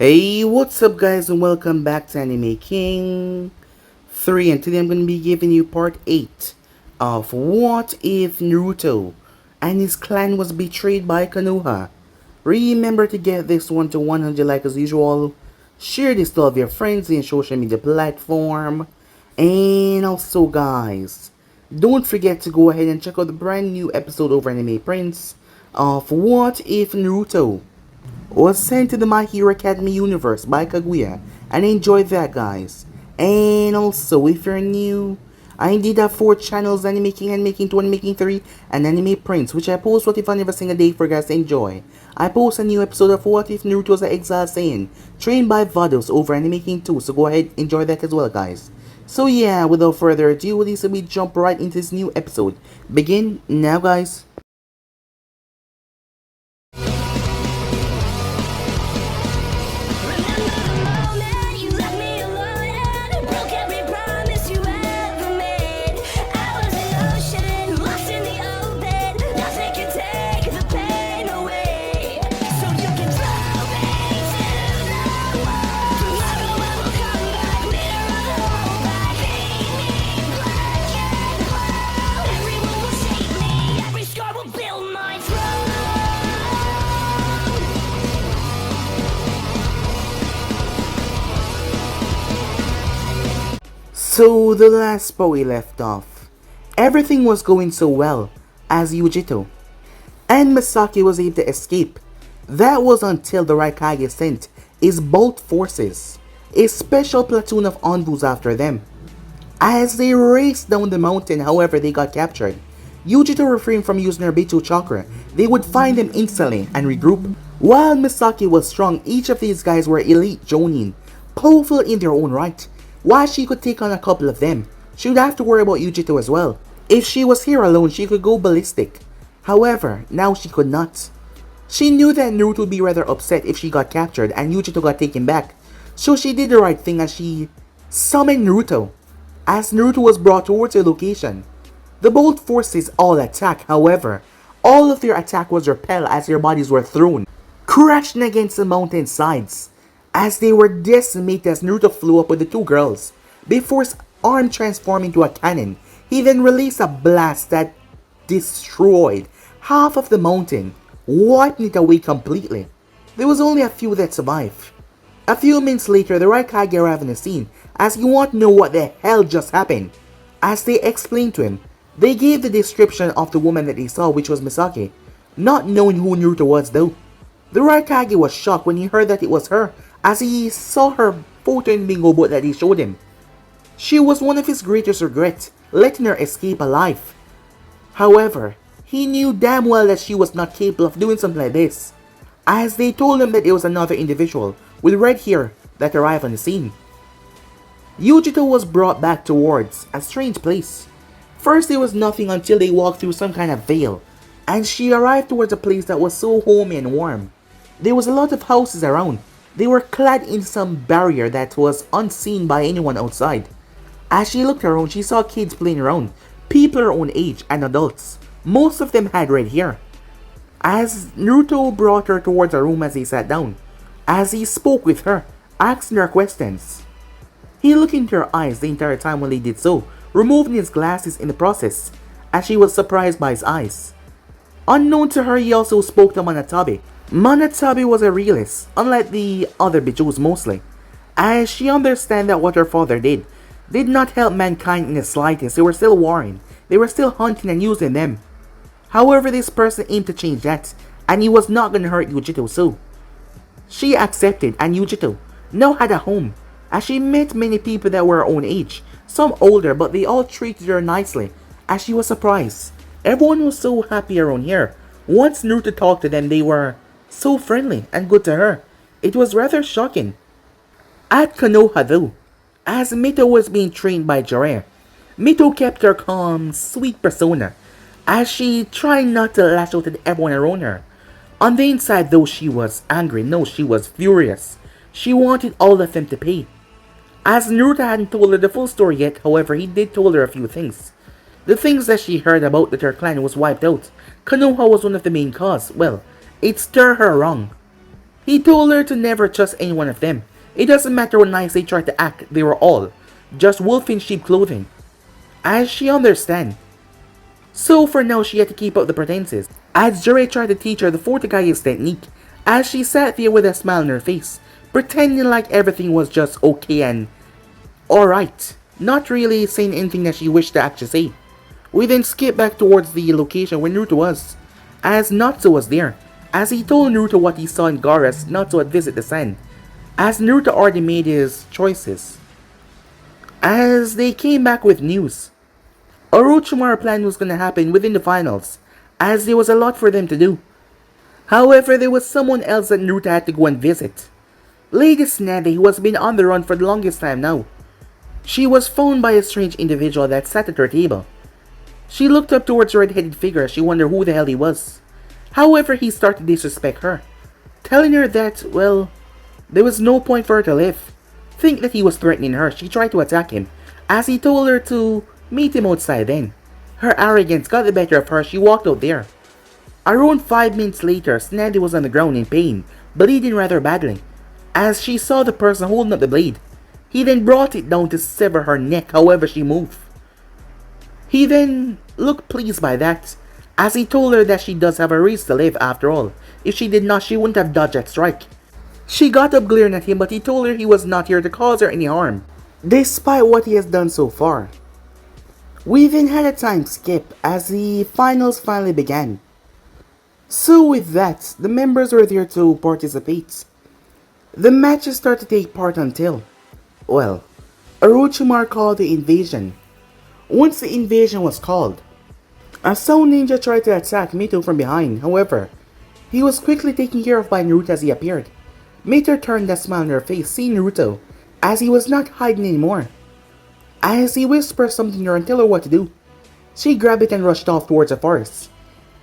Hey, what's up guys and welcome back to Anime King 3, and today I'm going to be giving you part 8 of What If Naruto and his clan was betrayed by Konoha. Remember to get this one to 100 likes as usual, share this to all of your friends in social media platform, and also guys, don't forget to go ahead and check out the brand new episode over Anime Prince of What If Naruto was sent to the My Hero Academy universe by Kaguya, and enjoy that guys. And also, if you're new, I indeed have 4 channels: Anime King, Anime King 2, Anime King 3, and Anime Prince, which I post What If on every single day for you guys to enjoy. I post a new episode of What If Naruto's an Exile Saiyan, trained by Vados over Anime King 2, so go ahead enjoy that as well guys. So yeah, without further ado, Lisa, we jump right into this new episode. Begin now guys. So the last spot we left off, everything was going so well as Yujito, and Misaki was able to escape. That was until the Raikage sent his bolt forces, a special platoon of envoys after them. As they raced down the mountain, however, they got captured. Yujito refrained from using her Beidou chakra. They would find them instantly and regroup. While Misaki was strong, each of these guys were elite Jonin, powerful in their own right. While she could take on a couple of them, she would have to worry about Yujito as well. If she was here alone, she could go ballistic. However, now she could not. She knew that Naruto would be rather upset if she got captured and Yujito got taken back, so she did the right thing as she summoned Naruto. As Naruto was brought towards her location, the bolt forces all attack. However, all of their attack was repelled as their bodies were thrown, crashing against the mountain sides. As they were decimated as Naruto flew up with the 2 girls, before his arm transformed into a cannon, he then released a blast that destroyed half of the mountain, wiping it away completely. There was only a few that survived. A few minutes later, the Raikage arrived on the scene, as he wanted to know what the hell just happened. As they explained to him, they gave the description of the woman that they saw, which was Misaki, not knowing who Naruto was though. The Raikage was shocked when he heard that it was her, as he saw her photo in bingo board that he showed him. She was one of his greatest regrets, letting her escape alive. However, he knew damn well that she was not capable of doing something like this, as they told him that it was another individual with red hair that arrived on the scene. Yujito was brought back towards a strange place. First there was nothing until they walked through some kind of veil, and she arrived towards a place that was so homey and warm. There was a lot of houses around. They were clad in some barrier that was unseen by anyone outside. As she looked around, she saw kids playing around, people her own age and adults. Most of them had red hair. As Naruto brought her towards a room as he sat down, as he spoke with her, asking her questions. He looked into her eyes the entire time while he did so, removing his glasses in the process, as she was surprised by his eyes. Unknown to her, he also spoke to Manatabi. Manatabi was a realist, unlike the other Bijous mostly, as she understood that what her father did not help mankind in the slightest. They were still warring, they were still hunting and using them. However, this person aimed to change that, and he was not going to hurt Yujito, so she accepted, and Yujito now had a home, as she met many people that were her own age, some older, but they all treated her nicely, as she was surprised. Everyone was so happy around here. Once Naruto talked to them, they were so friendly and good to her. It was rather shocking. At Konoha though, as Mito was being trained by Jiraiya, Mito kept her calm, sweet persona, as she tried not to lash out at everyone around her. On the inside though, she was angry. No, she was furious. She wanted all of them to pay. As Naruto hadn't told her the full story yet, however, he did tell her a few things. The things that she heard about that her clan was wiped out. Konoha was one of the main cause. Well, it stirred her wrong. He told her to never trust any one of them. It doesn't matter what nice they tried to act, they were all just wolf in sheep clothing. As she understand. So for now she had to keep up the pretenses. As Jure tried to teach her the Fortigai's technique, as she sat there with a smile on her face, pretending like everything was just okay and alright, not really saying anything that she wished to actually say. We then skip back towards the location where Naruto was, as Natsu was there, as he told Naruto what he saw in Gaara's Natsu had visited the sand, as Naruto already made his choices. As they came back with news, Orochimaru plan was gonna happen within the finals, as there was a lot for them to do. However, there was someone else that Naruto had to go and visit. Lady Snady, who has been on the run for the longest time now. She was found by a strange individual that sat at her table. She looked up towards the red-headed figure as she wondered who the hell he was. However, he started to disrespect her, telling her that, well, there was no point for her to live. Think that he was threatening her, she tried to attack him, as he told her to meet him outside then. Her arrogance got the better of her, she walked out there. Around 5 minutes later, Snady was on the ground in pain, bleeding rather badly, as she saw the person holding up the blade. He then brought it down to sever her neck, however she moved. He then looked pleased by that, as he told her that she does have a reason to live after all. If she did not, she wouldn't have dodged that strike. She got up glaring at him, but he told her he was not here to cause her any harm, despite what he has done so far. We then had a time skip as the finals finally began. So with that, the members were there to participate. The matches started to take part until, well, Orochimaru called the invasion. Once the invasion was called, a Sound Ninja tried to attack Mito from behind. However, he was quickly taken care of by Naruto as he appeared. Mito turned a smile on her face, seeing Naruto, as he was not hiding anymore. As he whispered something to her and told her what to do, she grabbed it and rushed off towards the forest.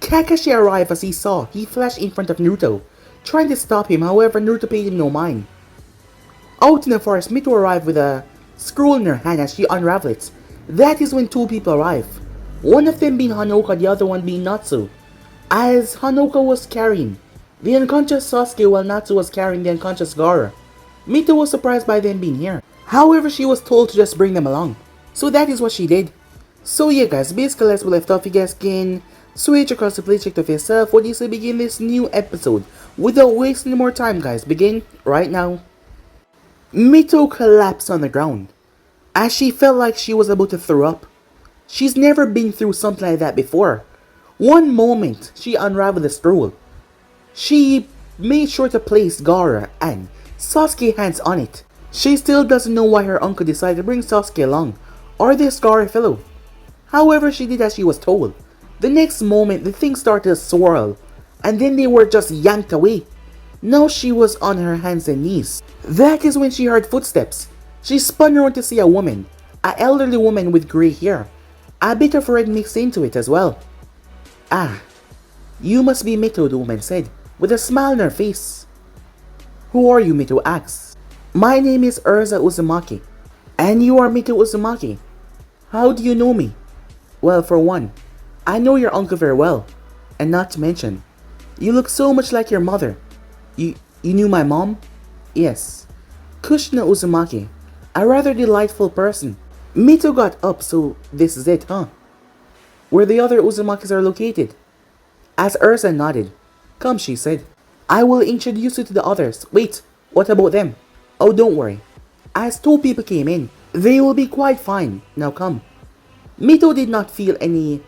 Kakashi arrived as he saw he flashed in front of Naruto, trying to stop him. However, Naruto paid him no mind. Out in the forest, Mito arrived with a scroll in her hand as she unraveled it. That is when two people arrived, one of them being Hanoka, the other one being Natsu, as Hanoka was carrying the unconscious Sasuke while Natsu was carrying the unconscious Gaara. Mito was surprised by them being here. However, she was told to just bring them along, so that is what she did. So yeah guys, basically as we left off, you guys can switch across the play, check of yourself. What do you say begin this new episode? Without wasting any more time guys, begin right now. Mito collapsed on the ground, as she felt like she was about to throw up. She's never been through something like that before. One moment, she unraveled the scroll. She made sure to place Gaara and Sasuke hands on it. She still doesn't know why her uncle decided to bring Sasuke along, or this Gaara fellow. However, she did as she was told. The next moment, the thing started to swirl, and then they were just yanked away. Now she was on her hands and knees. That is when she heard footsteps. She spun around to see a woman, an elderly woman with grey hair, a bit of red mixed into it as well. Ah, you must be Mito, the woman said, with a smile on her face. Who are you, Mito asked. My name is Urza Uzumaki. And you are Mito Uzumaki. How do you know me? Well, for one, I know your uncle very well, and not to mention, you look so much like your mother. You knew my mom? Yes. Kushina Uzumaki, a rather delightful person. Mito got up, so this is it, huh? Where the other Uzumakis are located? As Urza nodded. Come, she said. I will introduce you to the others. Wait, what about them? Oh, don't worry. As two people came in, they will be quite fine. Now come. Mito did not feel any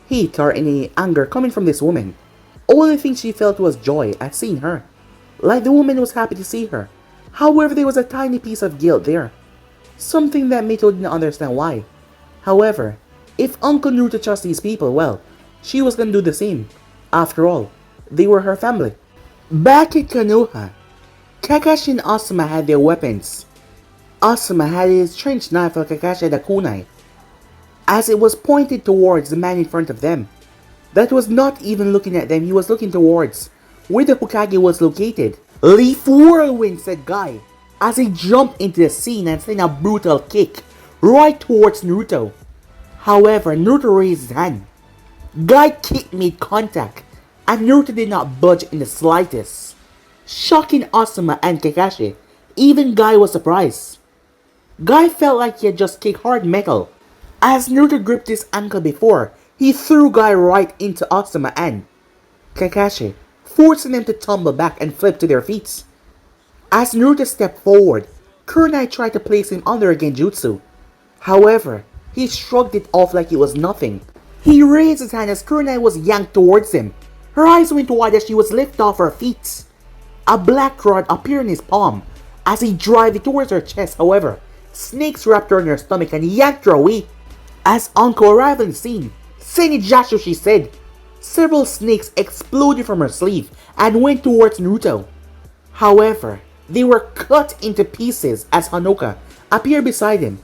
hate or any anger coming from this woman. Only thing she felt was joy at seeing her. Like the woman was happy to see her. However, there was a tiny piece of guilt there. Something that Mito didn't understand why. However, if Uncle Naruto trusts these people, well, she was gonna do the same. After all, they were her family. Back at Konoha, Kakashi and Asuma had their weapons. Asuma had his trench knife while Kakashi had a kunai, as it was pointed towards the man in front of them. That was not even looking at them, he was looking towards where the Hokage was located. Leaf Whirlwind, said Guy, as he jumped into the scene and sent a brutal kick right towards Naruto. However, Naruto raised his hand. Guy kicked made contact, and Naruto did not budge in the slightest. shocking Asuma and Kakashi. Even Guy was surprised. Guy felt like he had just kicked hard metal. As Naruto gripped his ankle before, he threw Guy right into Asuma and Kakashi, forcing them to tumble back and flip to their feet. As Naruto stepped forward, Kunai tried to place him under a genjutsu. However, he shrugged it off like it was nothing. He raised his hand as Kunai was yanked towards him. Her eyes went wide as she was lifted off her feet. A black rod appeared in his palm as he drove it towards her chest. However, snakes wrapped her in her stomach and yanked her away. As Anko arrived on the scene, Senijashu, she said. Several snakes exploded from her sleeve and went towards Naruto. However, they were cut into pieces as Hanoka appeared beside him.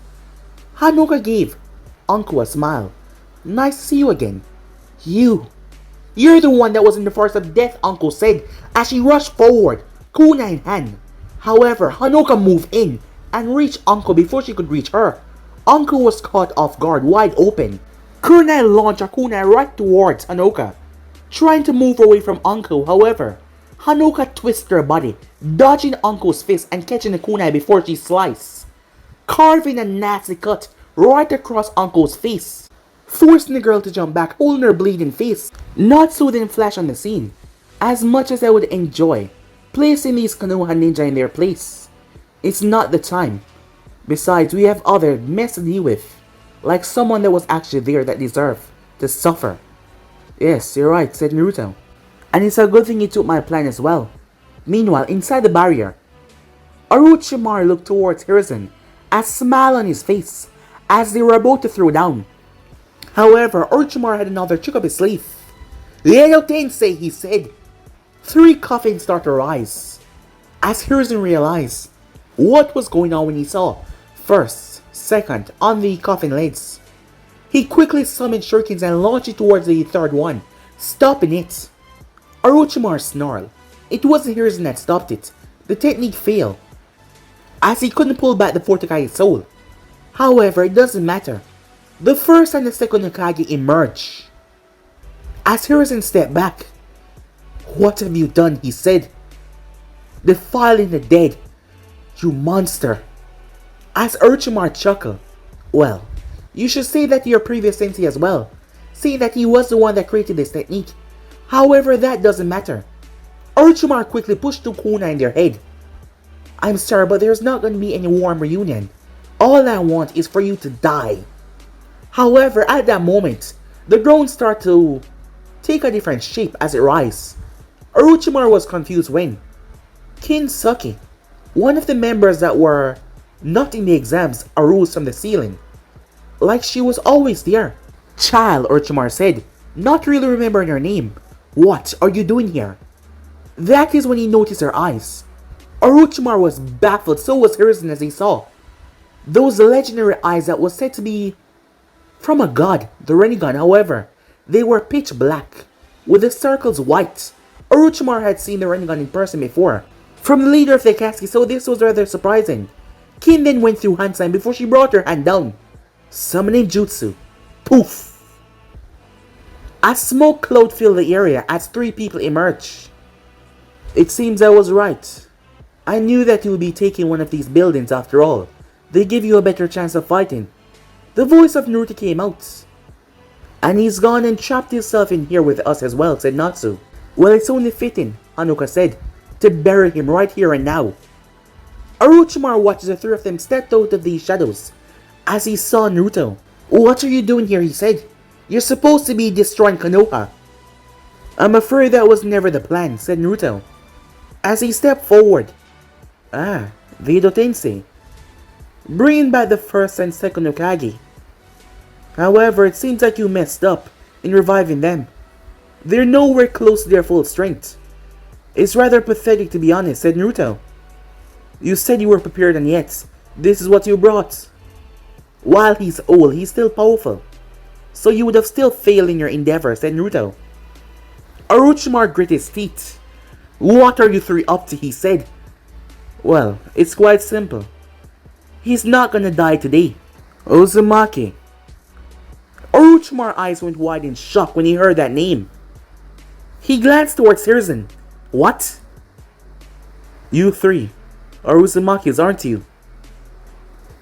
Hanoka gave Anko a smile. Nice to see you again. You're the one that was in the forest of death, Anko said as she rushed forward, kunai in hand. However, Hanoka moved in and reached Anko before she could reach her. Anko was caught off guard, wide open. Kunai launched a kunai right towards Hanoka, trying to move away from Anko. However, Hanoka twisted her body, dodging Anko's fist and catching the kunai before she sliced, carving a nasty cut right across Anko's face, forcing the girl to jump back, holding her bleeding face. Not so then flash on the scene. As much as I would enjoy placing these Konoha ninja in their place, it's not the time. Besides, we have other mess to deal with, like someone that was actually there that deserved to suffer. Yes, you're right, said Naruto. And it's a good thing you took my plan as well. Meanwhile, inside the barrier, Orochimaru looked towards Hiruzen, a smile on his face, as they were about to throw down. However, Orochimaru had another trick up his sleeve. Little Tensei, he said. 3 coffins started to rise. As Hiruzen realized what was going on when he saw first, second on the coffin lids, he quickly summoned shurikens and launched it towards the third one, stopping it. Orochimaru snarled. It wasn't Hiruzen that stopped it. The technique failed, as he couldn't pull back the fourth Hokage's soul. However, it doesn't matter. The first and the second Hokage emerged. As Hiruzen stepped back, "What have you done?" he said. "Defiling the dead, you monster." As Orochimaru chuckled, "Well, you should say that to your previous sensei as well, saying that he was the one that created this technique. However, that doesn't matter." Orochimaru quickly pushed 2 kunai in their head. "I'm sorry, but there's not going to be any warm reunion. All I want is for you to die." However, at that moment, the drone started to take a different shape as it rise. Orochimaru was confused when Kinsaki, one of the members that were not in the exams, arose from the ceiling, like she was always there. "Child," Orochimaru said, not really remembering her name. "What are you doing here?" That is when he noticed her eyes. Orochimaru was baffled, so was Hiruzen as he saw those legendary eyes that was said to be from a god, the Rinnegan. However, they were pitch black, with the circles white. Orochimaru had seen the Rinnegan in person before, from the leader of the Akatsuki, so this was rather surprising. Kin then went through hand sign before she brought her hand down, summoning jutsu. Poof! A smoke cloud filled the area as 3 people emerged. "It seems I was right. I knew that you would be taking one of these buildings after all. They give you a better chance of fighting." The voice of Naruto came out. "And he's gone and trapped himself in here with us as well," said Natsu. "Well, it's only fitting," Hanoka said, "to bury him right here and now." Orochimaru watched the 3 of them step out of these shadows as he saw Naruto. "What are you doing here?" he said. "You're supposed to be destroying Konoha." "I'm afraid that was never the plan," said Naruto, as he stepped forward. The Tensei, bringing back the first and second Hokage. "However, it seems like you messed up in reviving them. They're nowhere close to their full strength." "It's rather pathetic, to be honest," said Naruto. "You said you were prepared, and yet this is what you brought." "While he's old, he's still powerful. So you would have still failed in your endeavor," said Naruto. Orochimaru grit his teeth. "What are you 3 up to?" he said. "Well, it's quite simple. He's not gonna die today." "Uzumaki." Orochimaru's eyes went wide in shock when he heard that name. He glanced towards Hiruzen. "What?" You three are Uzumaki's, aren't you?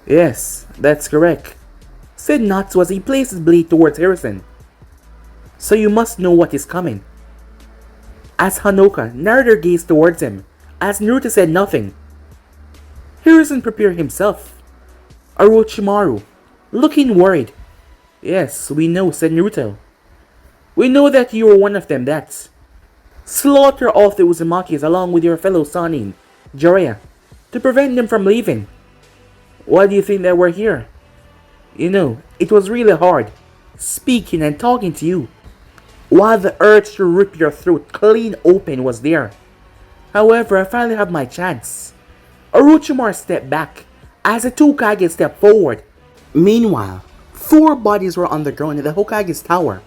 Yes, that's correct, said Natsu as he placed his blade towards Hiruzen. So you must know what is coming. As Hanoka narrowed her gaze towards him, as Naruto said nothing, Hiruzen prepared himself. Orochimaru, looking worried. Yes, we know, said Naruto. We know that you are one of them that slaughter all the Uzumakis along with your fellow Sannin, Jiraiya, to prevent them from leaving. Why do you think that we're here? You know, it was really hard, speaking and talking to you, while the urge to rip your throat clean open was there. However, I finally have my chance. Orochimaru stepped back, as the two Hokage stepped forward. Meanwhile, 4 bodies were on the ground in the Hokage's tower.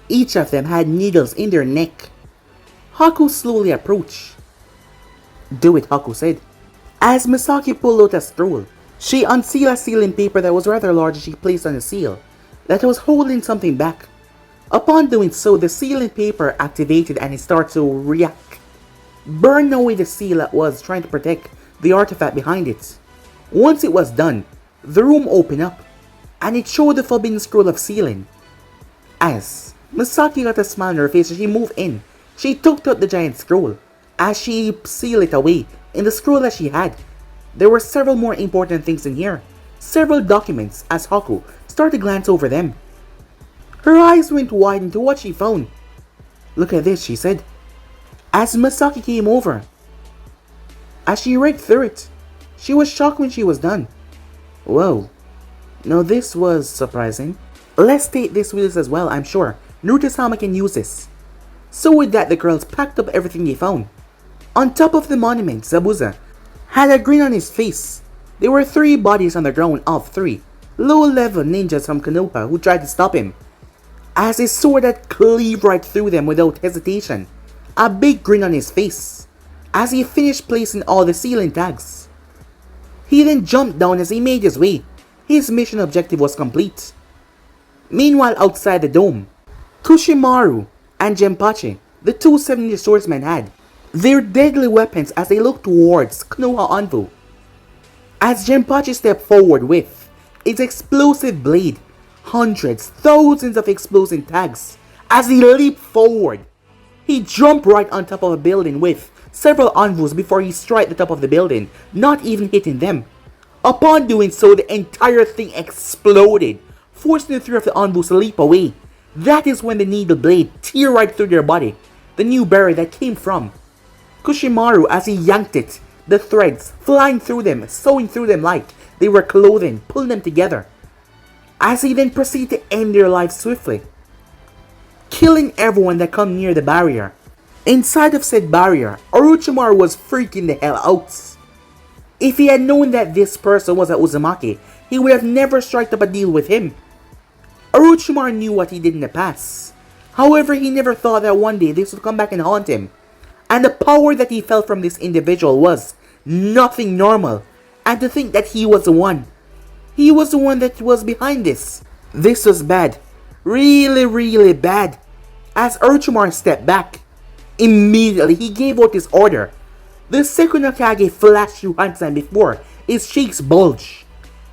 Each of them had needles in their neck. Haku slowly approached. Do it, Haku said. As Misaki pulled out a scroll, she unsealed a sealing paper that was rather large and she placed on the seal, that was holding something back. Upon doing so, the sealing paper activated and it started to react, burning away the seal that was trying to protect the artifact behind it. Once it was done, the room opened up, and it showed the forbidden scroll of sealing. As Misaki got a smile on her face as she moved in, she took out the giant scroll. As she sealed it away in the scroll that she had, there were several more important things in here. Several documents, as Haku started to glance over them. Her eyes went wide into what she found. Look at this, she said, as Misaki came over. As she read through it, she was shocked when she was done. Whoa. Now this was surprising. Let's take this with us as well, I'm sure. Naruto-sama can use this. So with that, the girls packed up everything they found. On top of the monument, Zabuza had a grin on his face. There were 3 bodies on the ground of 3 low-level ninjas from Konoha who tried to stop him, as his sword had cleaved right through them without hesitation. A big grin on his face, as he finished placing all the sealing tags. He then jumped down as he made his way. His mission objective was complete. Meanwhile, outside the dome, Kushimaru and Genpachi, the 2 7-ninja swordsmen, had their deadly weapons as they looked towards Konoha Anbu. As Genpachi stepped forward with its explosive blade, hundreds, thousands of explosive tags, as he leaped forward, he jumped right on top of a building with several Anvus before he struck the top of the building, not even hitting them. Upon doing so, the entire thing exploded, forcing the 3 of the Anvus to leap away. That is when the needle blade tear right through their body, the new barrier that came from Kushimaru as he yanked it, the threads flying through them, sewing through them like they were clothing, pulling them together. As he then proceeded to end their lives swiftly, killing everyone that come near the barrier. Inside of said barrier, Orochimaru was freaking the hell out. If he had known that this person was a Uzumaki, he would have never struck up a deal with him. Orochimaru knew what he did in the past. However, he never thought that one day this would come back and haunt him. And the power that he felt from this individual was nothing normal. And to think that he was the one. He was the one that was behind this. This was bad. Really, really bad. As Orochimaru stepped back, immediately he gave out his order. The second Hokage flashed through Hansan before his cheeks bulged.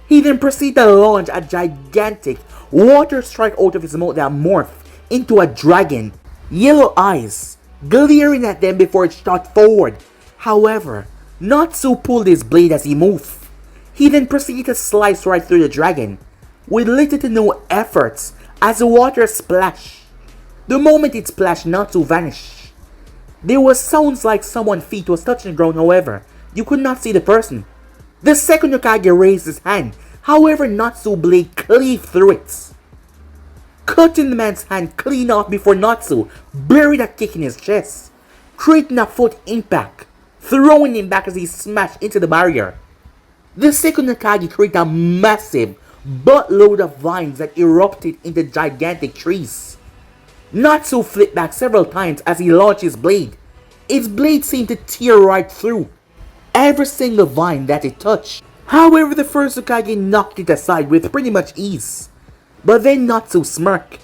He then proceeded to launch a gigantic water strike out of his mouth that morphed into a dragon. Yellow eyes glaring at them before it shot forward. However, Natsu pulled his blade as he moved. He then proceeded to slice right through the dragon, with little to no efforts as the water splashed. The moment it splashed, Natsu vanished. There was sounds like someone's feet was touching the ground, however, you could not see the person. The second Hokage raised his hand, however Natsu's blade cleaved through it, cutting the man's hand clean off before Natsu buried a kick in his chest, creating a foot impact, throwing him back as he smashed into the barrier. The second Hokage created a massive buttload of vines that erupted into gigantic trees. Natsu flipped back several times as he launched his blade. Its blade seemed to tear right through every single vine that it touched. However, the first Hokage knocked it aside with pretty much ease. But then Natsu smirked.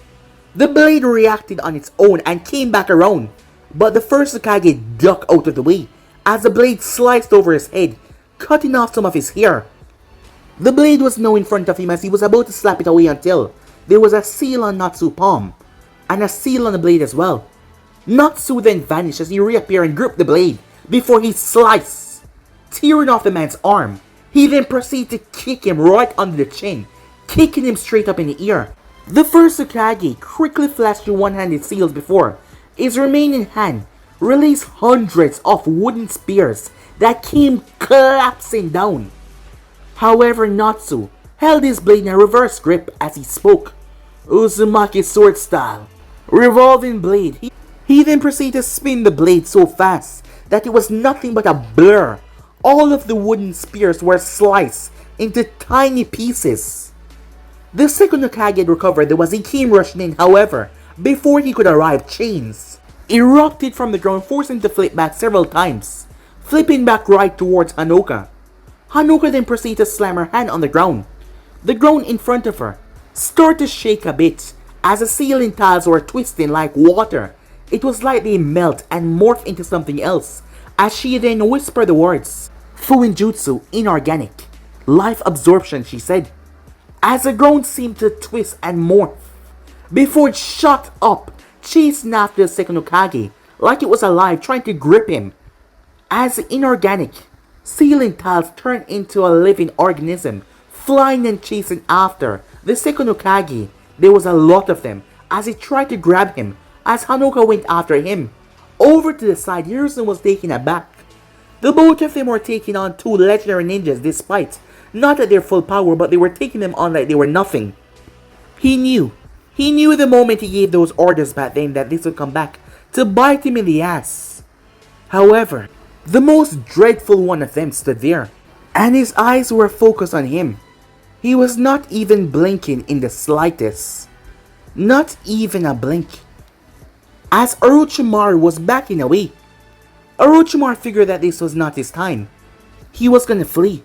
The blade reacted on its own and came back around. But the first Hokage ducked out of the way as the blade sliced over his head, cutting off some of his hair. The blade was now in front of him as he was about to slap it away until there was a seal on Natsu's palm, and a seal on the blade as well. Natsu then vanished as he reappeared and gripped the blade before he sliced, tearing off the man's arm. He then proceeded to kick him right under the chin, kicking him straight up in the ear. The first Hokage quickly flashed through one-handed seals before his remaining hand released hundreds of wooden spears that came collapsing down. However, Natsu held his blade in a reverse grip as he spoke. Uzumaki sword style, revolving blade. He then proceeded to spin the blade so fast that it was nothing but a blur. All of the wooden spears were sliced into tiny pieces. The second Hokage had recovered as he came rushing in. However, before he could arrive, chains erupted from the ground, forcing him to flip back several times, flipping back right towards Hanoka. Hanoka then proceeded to slam her hand on the ground. The ground in front of her started to shake a bit as the ceiling tiles were twisting like water. It was like they melt and morph into something else as she then whispered the words, Fuinjutsu inorganic, life absorption, she said, as the ground seemed to twist and morph before it shot up, chasing after the second Hokage like it was alive, trying to grip him. As the inorganic ceiling tiles turned into a living organism, flying and chasing after the second Hokage. There was a lot of them as he tried to grab him as Hanoka went after him. Over to the side, Hiruzen was taken aback. The both of them were taking on two legendary ninjas despite not at their full power, but they were taking them on like they were nothing. He knew the moment he gave those orders back then that this would come back to bite him in the ass. However, the most dreadful one of them stood there, and his eyes were focused on him. He was not even blinking in the slightest. Not even a blink. As Orochimaru was backing away, Orochimaru figured that this was not his time. He was gonna flee.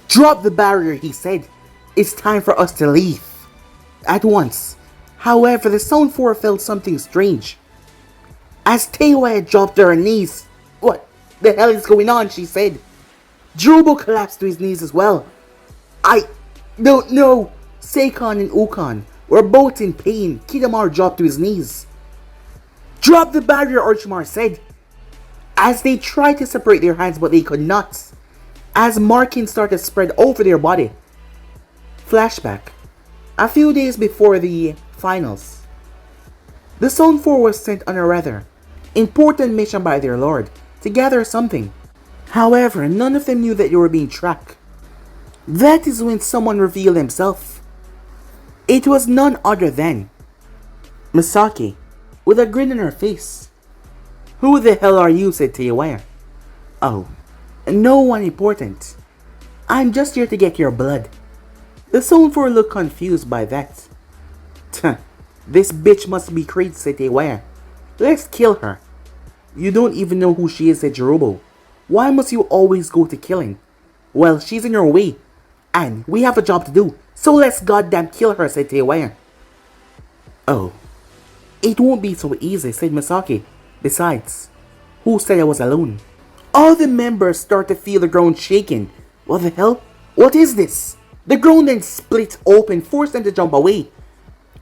Drop the barrier, he said. It's time for us to leave. At once. However, the Sound 4 felt something strange. As Teiwaya dropped to her knees. What the hell is going on, she said. Jirobo collapsed to his knees as well. I don't know. Seikon and Ukon were both in pain. Kitamar dropped to his knees. Drop the barrier, Orochimaru said. As they tried to separate their hands, but they could not. As markings started to spread over their body. Flashback. A few days before the finals, the Sound 4 was sent on a rather important mission by their lord to gather something. However, none of them knew that they were being tracked. That is when someone revealed himself. It was none other than Misaki, with a grin on her face. Who the hell are you, said Teiwaya. Oh, no one important. I'm just here to get your blood. The Sound 4 looked confused by that. This bitch must be crazy, said Teiwaya. Let's kill her. You don't even know who she is, said Jirobo. Why must you always go to killing? Well, she's in your way, and we have a job to do, so let's goddamn kill her, said Teiwaya. Oh, it won't be so easy, said Misaki. Besides, who said I was alone? All the members start to feel the ground shaking. What the hell? What is this? The ground then split open, forced them to jump away,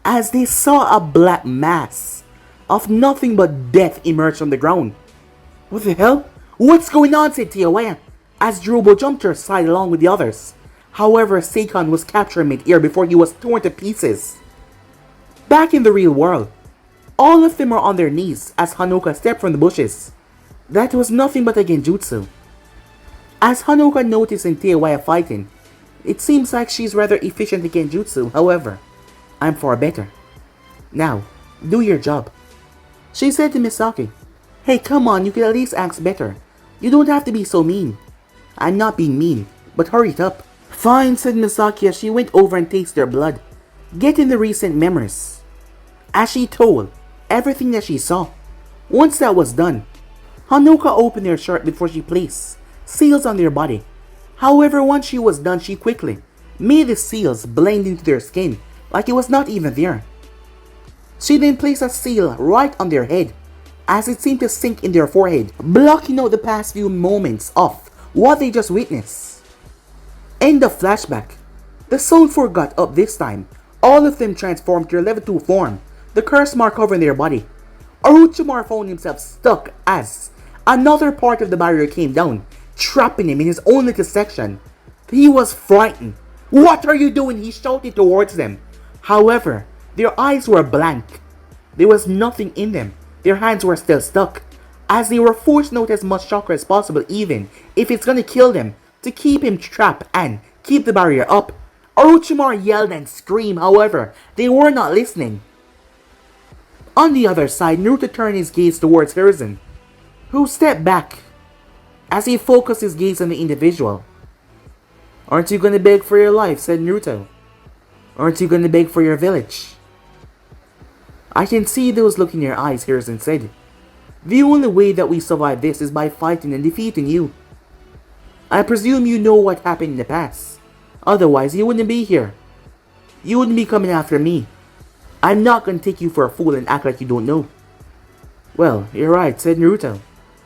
as they saw a black mass of nothing but death emerge from the ground. What the hell? What's going on, said Teiwaya, as Jirobo jumped to her side along with the others. However, Seikon was captured mid-air before he was torn to pieces. Back in the real world, all of them were on their knees as Hanoka stepped from the bushes. That was nothing but a genjutsu. As Hanoka noticed in Teiwaya fighting, it seems like she's rather efficient in genjutsu. However, I'm far better. Now, do your job, she said to Misaki. Hey, come on, you can at least act better. You don't have to be so mean. I'm not being mean, but hurry it up. Fine, said Misaki as she went over and tasted their blood, getting the recent memories. As she told everything that she saw. Once that was done, Hanoka opened their shirt before she placed seals on their body. However, once she was done, she quickly made the seals blend into their skin like it was not even there. She then placed a seal right on their head. as it seemed to sink in their forehead, blocking out the past few moments of what they just witnessed. End of flashback. The Soul 4 got up this time. All of them transformed to their level 2 form, the curse mark covering their body. Orochimaru found himself stuck as another part of the barrier came down, trapping him in his own little section. He was frightened. "What are you doing?" he shouted towards them. However, their eyes were blank. There was nothing in them. Their hands were still stuck, as they were forced out as much chakra as possible, even if it's gonna kill them, to keep him trapped and keep the barrier up. Orochimaru yelled and screamed, however, they were not listening. On the other side, Naruto turned his gaze towards Hiruzen, who stepped back as he focused his gaze on the individual. "Aren't you gonna beg for your life?" said Naruto. "Aren't you gonna beg for your village?" "I can see those look in your eyes," Hiruzen said. "The only way that we survive this is by fighting and defeating you. I presume you know what happened in the past. Otherwise, you wouldn't be here. You wouldn't be coming after me. I'm not gonna take you for a fool and act like you don't know." "Well, you're right," said Naruto.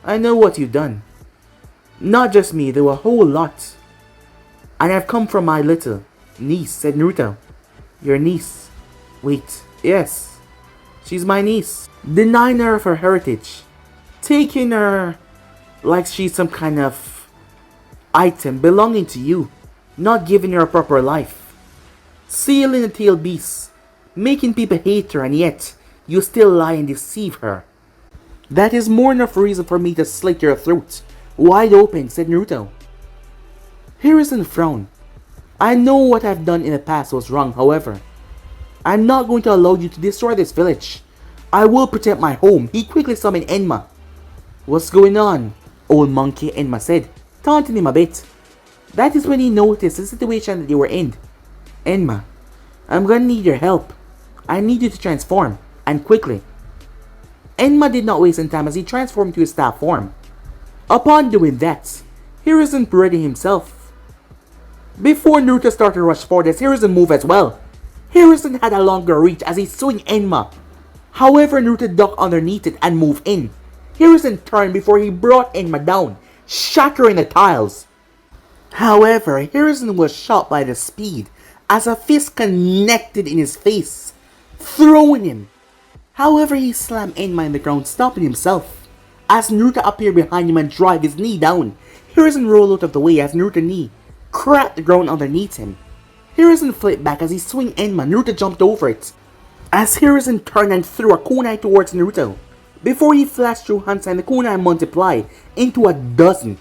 "I know what you've done. Not just me, though, a whole lot. And I've come from my little niece," said Naruto. "Your niece? Wait, yes. She's my niece. Denying her of her heritage. Taking her like she's some kind of item belonging to you. Not giving her a proper life. Sealing the tail beasts. Making people hate her, and yet you still lie and deceive her. That is more enough reason for me to slit your throat wide open," said Naruto. Hiruzen frowned. "I know what I've done in the past was wrong, however. I'm not going to allow you to destroy this village. I will protect my home." He quickly summoned Enma. "What's going on, old monkey?" Enma said, taunting him a bit. That is when he noticed the situation that they were in. "Enma, I'm gonna need your help. I need you to transform, and quickly." Enma did not waste any time as he transformed to his staff form. Upon doing that, Hiruzen readied himself. Before Naruto started to rush forward as Hiruzen moved as well, Hiruzen had a longer reach as he swung Enma. However, Naruto ducked underneath it and moved in. Hiruzen turned before he brought Enma down, shattering the tiles. However, Hiruzen was shocked by the speed as a fist connected in his face, throwing him. However, he slammed Enma in the ground, stopping himself. As Naruto appeared behind him and drive his knee down, Hiruzen rolled out of the way as Naruto's knee cracked the ground underneath him. Hiruzen flipped back as he swung Enma. Naruto jumped over it. As Hiruzen turned and threw a kunai towards Naruto. Before he flashed through Hansen, the kunai multiplied into a dozen.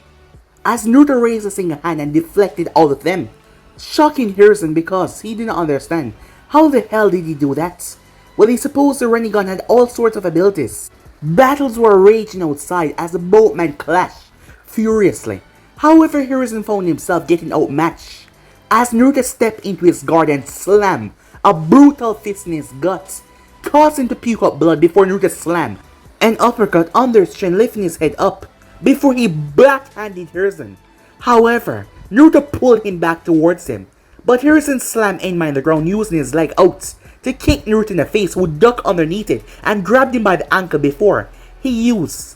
As Naruto raised a single hand and deflected all of them, shocking Hiruzen because he did not understand. How the hell did he do that? Well, he supposed the Rinnegan had all sorts of abilities. Battles were raging outside as the boatmen clashed furiously. However, Hiruzen found himself getting outmatched as Naruto stepped into his guard and slammed a brutal fist in his guts, causing him to puke up blood before Naruto slammed an uppercut under his chin, lifting his head up before he backhanded Hiruzen. However, Naruto pulled him back towards him, but Hiruzen slammed Enma in the ground using his leg out to kick Naruto in the face, who ducked underneath it and grabbed him by the ankle before he used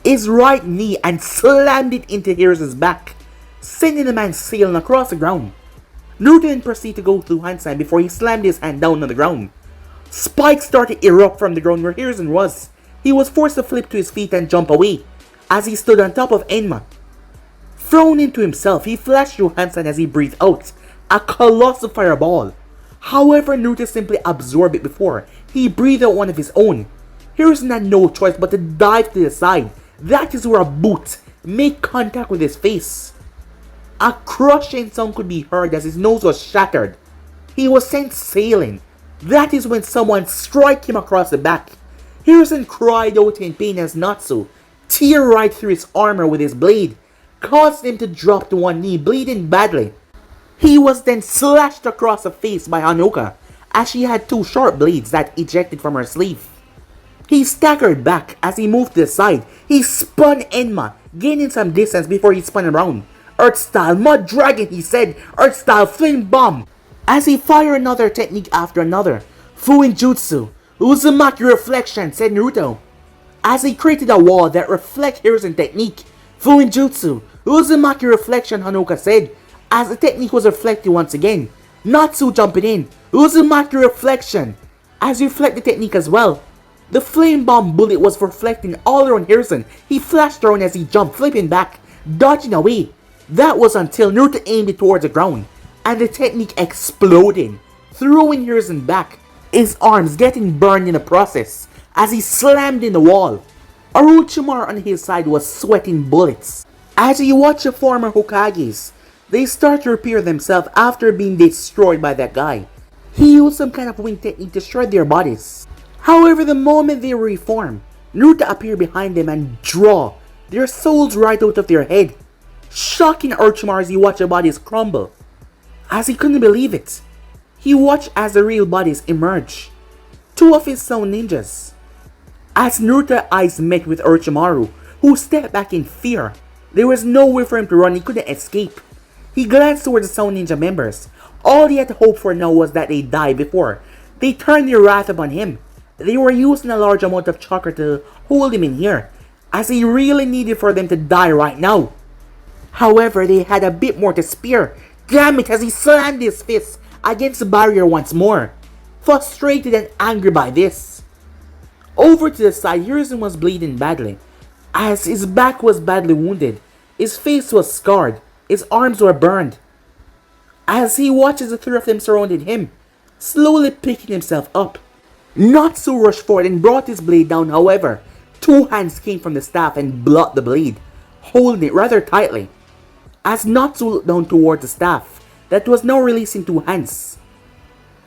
his right knee and slammed it into Hiruzen's back, sending the man sailing across the ground. Naruto then proceeded to go through Hansen before he slammed his hand down on the ground. Spikes started to erupt from the ground where Hiruzen was. He was forced to flip to his feet and jump away as he stood on top of Enma. Thrown into himself, he flashed through Hansen as he breathed out a colossal fireball. However, Naruto simply absorbed it before he breathed out one of his own. Hiruzen had no choice but to dive to the side. That is where a boot made contact with his face. A crushing sound could be heard as his nose was shattered. He was sent sailing. That is when someone struck him across the back. Hiruzen cried out in pain as Natsu tear right through his armor with his blade, causing him to drop to one knee, bleeding badly. He was then slashed across the face by Hanoka as she had two sharp blades that ejected from her sleeve. He staggered back as he moved to the side. He spun Enma, gaining some distance before he spun around. Earth style mud dragon, he said. Earth style flame bomb. As he fired another technique after another. Fuin jutsu. Uzumaki reflection, said Naruto. as he created a wall that reflects Hiruzen technique. Fuinjutsu, Uzumaki reflection, Hanoka said, as the technique was reflected once again. Natsu jumping in, Uzumaki reflection, as reflect the technique as well. The flame bomb bullet was reflecting all around Hiruzen. He flashed around as he jumped, flipping back, dodging away. That was until Naruto aimed it towards the ground, and the technique exploded, throwing Hiruzen back, his arms getting burned in the process, as he slammed in the wall. Orochimaru on his side was sweating bullets. As he watched the former Hokages, they start to repair themselves after being destroyed by that guy. He used some kind of wind technique to shred their bodies. However, the moment they reform, Naruto appeared behind them and draw their souls right out of their head, shocking Orochimaru as he watched their bodies crumble. As he couldn't believe it, he watched as the real bodies emerge. Two of his sound ninjas. As Naruto's eyes met with Orochimaru, who stepped back in fear, there was no way for him to run, he couldn't escape. He glanced towards the Sound Ninja members. All he had to hope for now was that they died before they turned their wrath upon him. They were using a large amount of chakra to hold him in here, as he really needed for them to die right now. However, they had a bit more to spare. Damn it, as he slammed his fist against the barrier once more, frustrated and angry by this. Over to the side, Hiruzen was bleeding badly, as his back was badly wounded, his face was scarred, his arms were burned. As he watches the three of them surrounded him, slowly picking himself up. Natsu rushed forward and brought his blade down, however, two hands came from the staff and blocked the blade, holding it rather tightly. As Natsu looked down towards the staff, that was now releasing two hands.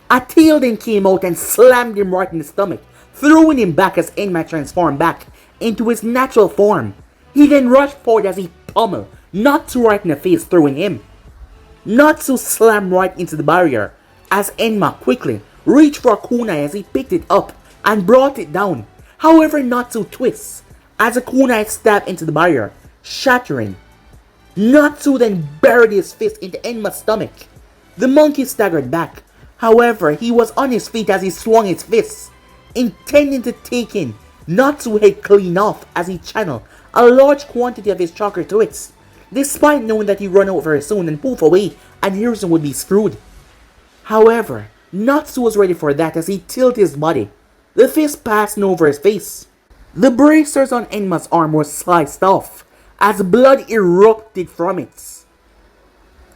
A tail then came out and slammed him right in the stomach, throwing him back as Enma transformed back into his natural form. He then rushed forward as he pummeled Natsu right in the face, throwing him. Natsu slammed right into the barrier as Enma quickly reached for a kunai as he picked it up and brought it down. However, Natsu twists as a kunai stabbed into the barrier, shattering. Natsu then buried his fist into Enma's stomach. The monkey staggered back. However, he was on his feet as he swung his fists, intending to take in Natsu's head clean off as he channeled a large quantity of his chakra to it, despite knowing that he'd run out very soon and poof away and Hiruzen would be screwed. However, Natsu was ready for that as he tilted his body, the fist passing over his face. The bracers on Enma's arm were sliced off as blood erupted from it.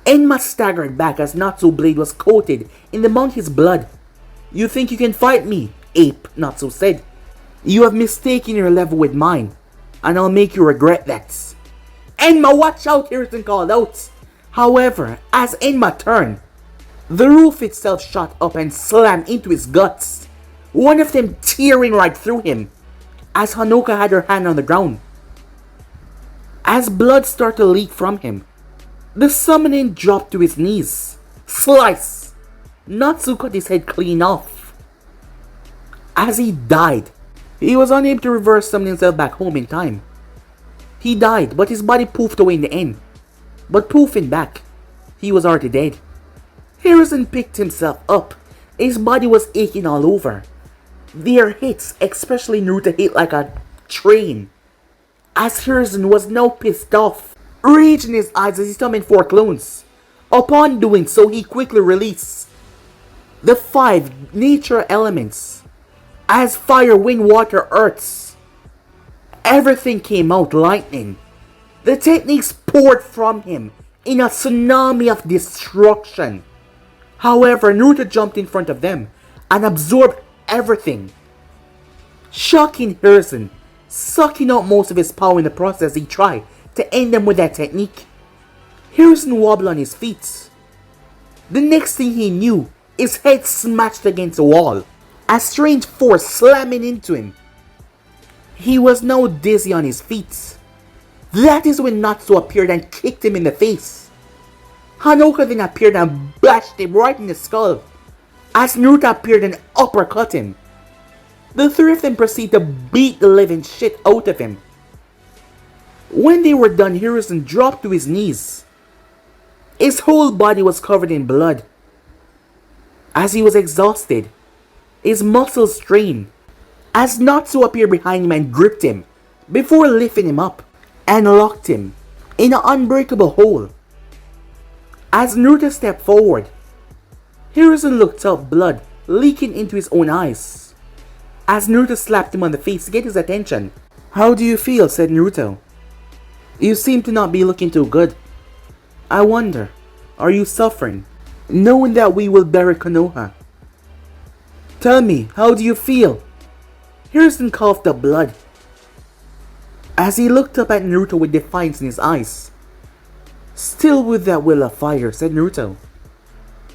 Enma staggered back as Natsu's blade was coated in the monkey's blood. "You think you can fight me, ape," Natsu said. "You have mistaken your level with mine, and I'll make you regret that." "Enma, watch out!" Hiruzen called out. However, as Enma turned, the roof itself shot up and slammed into his guts, one of them tearing right through him, as Hanoka had her hand on the ground. As blood started to leak from him, the summoning dropped to his knees. Slice! Natsu cut his head clean off. As he died, he was unable to reverse summon himself back home in time. He died, but his body poofed away in the end. But poofing back, he was already dead. Hiruzen picked himself up. His body was aching all over. Their hits, especially Naruto, hit like a train. As Hiruzen was now pissed off, rage in his eyes as he summoned 4 clones. Upon doing so, he quickly released the 5 nature elements, as fire, wind, water, earths. Everything came out lightning. The techniques poured from him in a tsunami of destruction. However, Naruto jumped in front of them and absorbed everything, shocking Hiruzen, sucking out most of his power in the process. He tried to end them with that technique. Hiruzen wobbled on his feet. The next thing he knew, his head smashed against the wall, a strange force slamming into him. He was now dizzy on his feet. That is when Natsu appeared and kicked him in the face. Hanoka then appeared and bashed him right in the skull, as Naruto appeared and uppercut him. The 3 of them proceeded to beat the living shit out of him. When they were done, Hiruzen dropped to his knees. His whole body was covered in blood. As he was exhausted, his muscles strained, as Natsu appeared behind him and gripped him before lifting him up and locked him in an unbreakable hold. As Naruto stepped forward, Hiruzen looked up, blood leaking into his own eyes. As Naruto slapped him on the face to get his attention. "How do you feel?" said Naruto. "You seem to not be looking too good. I wonder, are you suffering, knowing that we will bury Konoha? Tell me, how do you feel?" Hiruzen coughed up blood as he looked up at Naruto with defiance in his eyes. "Still with that will of fire," said Naruto,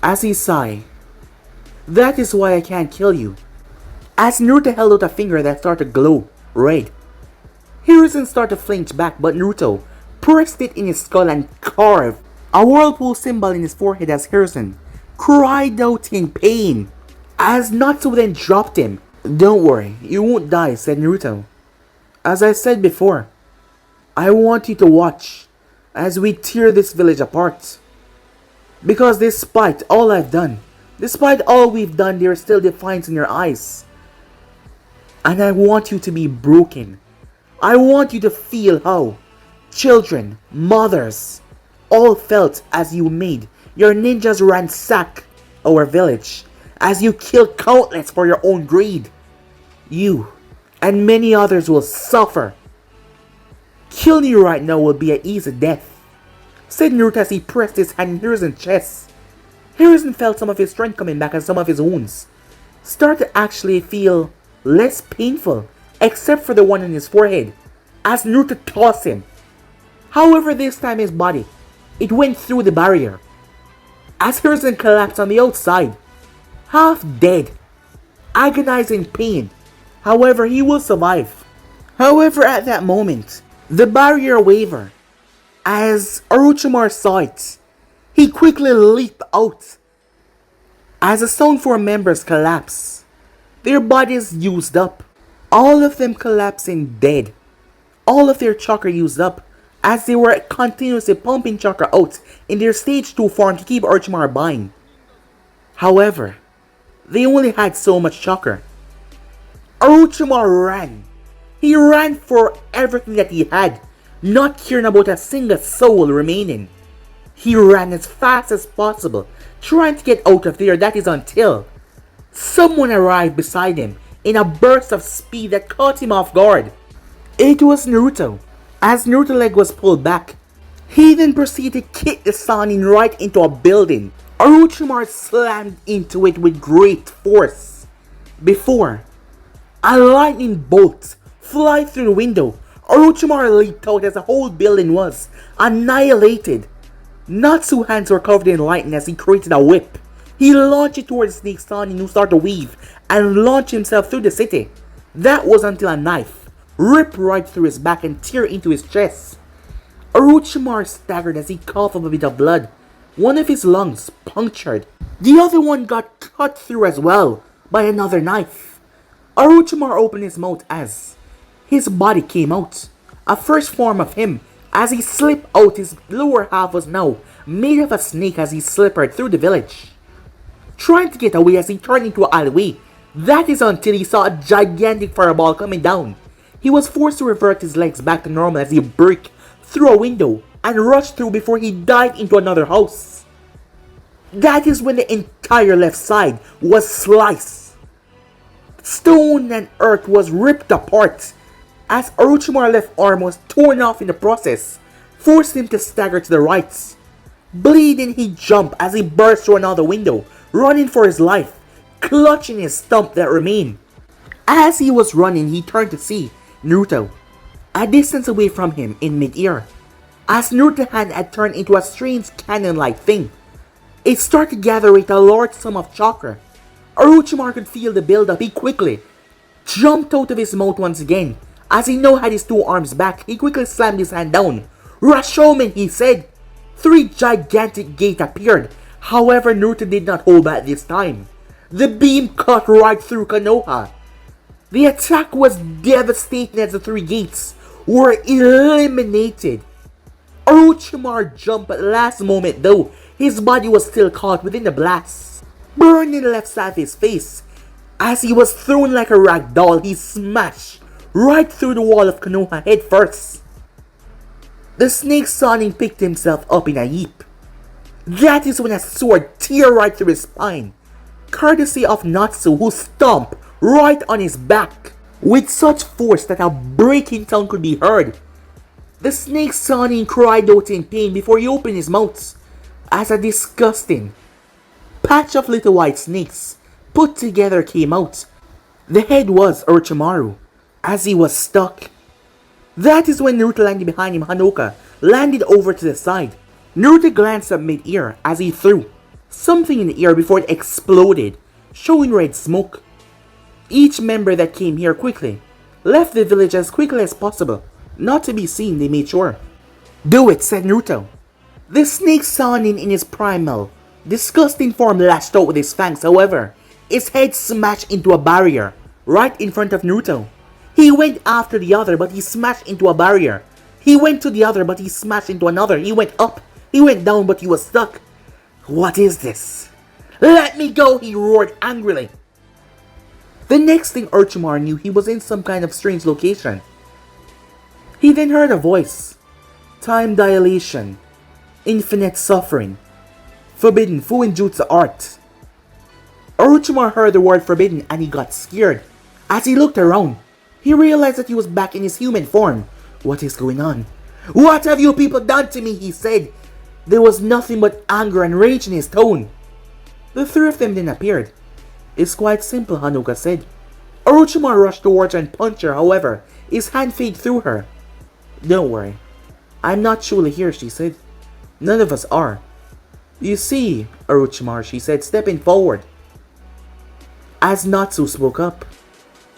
as he sighed. "That is why I can't kill you." As Naruto held out a finger that started to glow red, Hiruzen started to flinch back, but Naruto pressed it in his skull and carved a whirlpool symbol in his forehead as Hiruzen cried out in pain. As Natsu then dropped him. "Don't worry, you won't die," said Naruto. "As I said before, I want you to watch as we tear this village apart. Because despite all I've done, despite all we've done, there is still defiance in your eyes. And I want you to be broken. I want you to feel how children, mothers, all felt as you made your ninjas ransack our village, as you killed countless for your own greed. You and many others will suffer. Killing you right now will be an easy death," said Naruto as he pressed his hand in Hiruzen's chest. Hiruzen felt some of his strength coming back and some of his wounds started to actually feel less painful, except for the one in his forehead, as Naruto tossed him. However, this time his body, it went through the barrier, as Hiruzen collapsed on the outside, half dead, agonizing pain. However, he will survive. However, at that moment, the barrier wavered. As Orochimaru saw it, he quickly leaped out. As the Stone Four members collapsed, their bodies used up. All of them collapsing dead. All of their chakra used up, as they were continuously pumping chakra out in their stage 2 form to keep Orochimaru bind. However, they only had so much chakra. Orochimaru ran. He ran for everything that he had, not caring about a single soul remaining. He ran as fast as possible, trying to get out of there, that is until someone arrived beside him in a burst of speed that caught him off guard. It was Naruto. As Naruto's leg was pulled back, he then proceeded to kick the Sannin right into a building. Orochimaru slammed into it with great force. Before a lightning bolt fly through the window, Orochimaru leaped out as the whole building was annihilated. Natsu's hands were covered in lightning as he created a whip. He launched it towards the snake Sannin, who started to weave and launch himself through the city. That was until a knife ripped right through his back and tear into his chest. Orochimaru staggered as he coughed up a bit of blood. One of his lungs punctured. The other one got cut through as well by another knife. Orochimaru opened his mouth as his body came out. A first form of him. As he slipped out, his lower half was now made of a snake as he slippered through the village, trying to get away as he turned into an alleyway. That is until he saw a gigantic fireball coming down. He was forced to revert his legs back to normal as he broke through a window and rushed through before he dived into another house. That is when the entire left side was sliced. Stone and earth was ripped apart as Orochimaru's left arm was torn off in the process, forcing him to stagger to the right. Bleeding, he jumped as he burst through another window, running for his life, clutching his stump that remained. As he was running, he turned to see Naruto, a distance away from him in mid-air, as Naruto's hand had turned into a strange cannon-like thing. It started to gather with a large sum of chakra. Orochimaru could feel the build-up. He quickly jumped out of his mouth once again. As he now had his two arms back, he quickly slammed his hand down. "Rashomon," he said. 3 gigantic gates appeared. However, Naruto did not hold back this time. The beam cut right through Konoha. The attack was devastating as the 3 gates were eliminated. Orochimaru jumped at the last moment though. His body was still caught within the blast, burning the left side of his face. As he was thrown like a rag doll, he smashed right through the wall of Konoha head first. The snake Sannin picked himself up in a heap. That is when a sword tear right through his spine, courtesy of Natsu, who stomped right on his back with such force that a breaking sound could be heard. The snake Sannin cried out in pain before he opened his mouth as a disgusting patch of little white snakes put together came out. The head was Orochimaru, as he was stuck. That is when Naruto landed behind him. Hanoka landed over to the side. Naruto glanced up mid-air as he threw something in the air before it exploded, showing red smoke. Each member that came here quickly left the village as quickly as possible. Not to be seen, they made sure. "Do it," said Naruto. The snake Sannin in his primal, disgusting form lashed out with his fangs. However, his head smashed into a barrier right in front of Naruto. He went after the other, but he smashed into a barrier. He went to the other, but he smashed into another. He went up, he went down, but he was stuck. What is this? "Let me go," he roared angrily. The next thing Orochimaru knew, he was in some kind of strange location. He then heard a voice. Time dilation. Infinite suffering. Forbidden Fuinjutsu art. Orochimaru heard the word forbidden and he got scared. As he looked around, he realized that he was back in his human form. What is going on? "What have you people done to me?" he said. There was nothing but anger and rage in his tone. The three of them then appeared. "It's quite simple," Hanoka said. Orochimaru rushed towards her and punched her. However, his hand faded through her. "Don't worry. I'm not truly here," she said. "None of us are." "You see, Orochimaru," she said, stepping forward. As Natsu spoke up,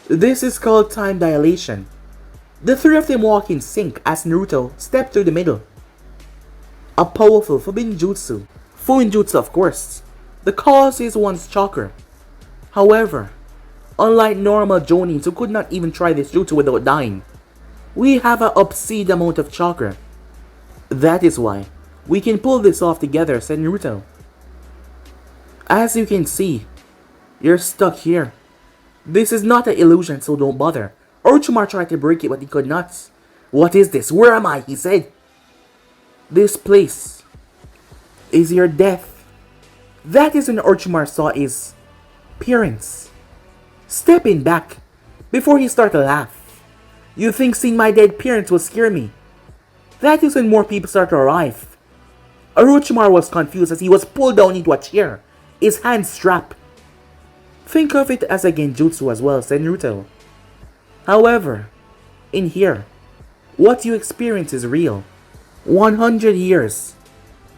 "This is called time dilation." The three of them walked in sync as Naruto stepped through the middle. A powerful forbidden jutsu. Fuinjutsu, of course. The cause is one's chakra. However, unlike normal jonins who could not even try this jutsu without dying, we have an obscene amount of chakra. That is why we can pull this off together, said Naruto. As you can see, you're stuck here. This is not an illusion, so don't bother. Orochimaru tried to break it, but he could not. "What is this? Where am I?" he said. "This place is your death." That is when Orochimaru saw his parents stepping back before he started to laugh. "You think seeing my dead parents will scare me?" That is when more people started to arrive. Orochimaru was confused as he was pulled down into a chair, his hands strapped. "Think of it as a genjutsu as well," said Naruto. "However, in here, what you experience is real. 100 years.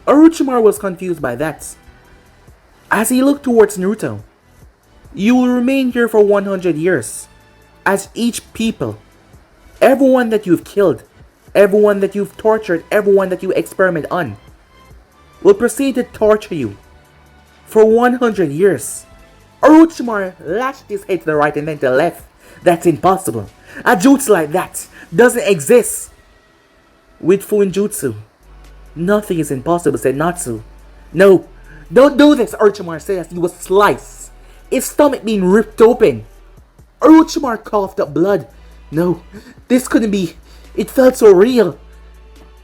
Orochimaru was confused by that. As he looked towards Naruto, "You will remain here for 100 years. As each people, everyone that you've killed, everyone that you've tortured, everyone that you experiment on, will proceed to torture you for 100 years. Orochimaru lashed his head to the right and then to the left. "That's impossible. A jutsu like that doesn't exist." "With Fuinjutsu, nothing is impossible," said Natsu. "No, don't do this," Orochimaru said as he was sliced, his stomach being ripped open. Orochimaru coughed up blood. "No, this couldn't be. It felt so real."